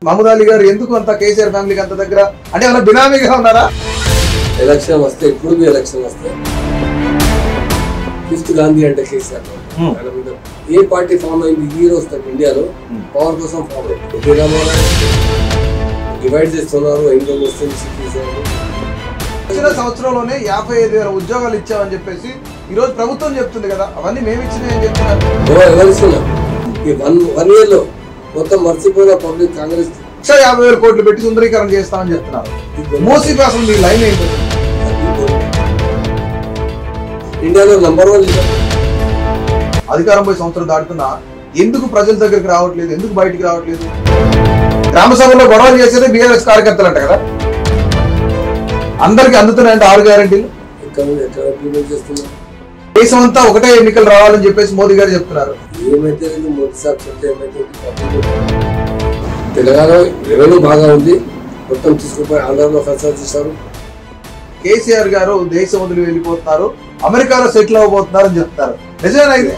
మహమూద్ అలీ గారు ఎందుకు అంత కేసీఆర్ ఫ్యామిలీకి అంత దగ్గర అంటే ఏమైనా బినామీగా ఉన్నారా? ఎలక్షన్ వస్తే ఇప్పుడు ఎలక్షన్ వస్తే ఫిఫ్త్ గాంధీ అంటే కేసీఆర్ ఏ పార్టీ ఫామ్ అయింది ఈ రోజు తగ్గ ఇండియాలో పవర్ కోసం ఫామ్ అయింది. డివైడ్ చేస్తున్నారు ఇంకో ముస్లిం వచ్చిన సంవత్సరంలోనే 55,000 ఉద్యోగాలు ఇచ్చామని చెప్పేసి ఈ రోజు ప్రభుత్వం చెప్తుంది కదా, అవన్నీ మేము ఇచ్చినాయని చెప్తున్నారు. ఎవరిస్తున్నారు ఈ వన్ ఇయర్ లో మొత్తం మర్చిపోయిన పబ్లిక్ కాంగ్రెస్ 50,000 కోట్లు పెట్టి సుందరీకరణ చేస్తామని చెప్తున్నారు. మూసీ అసలు మీ లైన్ ఏంటి? ఇండియాలో నంబర్ 1 అధికారం పోయి సంవత్సరం దాటుతున్నా ఎందుకు ప్రజల దగ్గరికి రావట్లేదు, ఎందుకు బయటికి రావట్లేదు? గ్రామ సభలో గొడవలు చేసేది బీఆర్ఎస్ కార్యకర్తలు అంట కదా, అందరికి అందుతున్నాయంటే 6 గ్యారెంటీలు. దేశం అంతా ఒకటే ఎన్నికలు రావాలని చెప్పేసి మోదీ గారు చెప్తున్నారు. ఏమైతే మోదీ సార్ చెప్తే ఏమైతే తెలంగాణ రెవెన్యూ బాగా ఉంది, మొత్తం తీసుకుపోయి ఆంధ్రలో ఖర్చు చేశారు. కేసీఆర్ గారు దేశం వదిలి వెళ్ళిపోతున్నారు, అమెరికాలో సెటిల్ అవ్వబోతున్నారు అని చెప్తారు. నిజమేనా ఇది?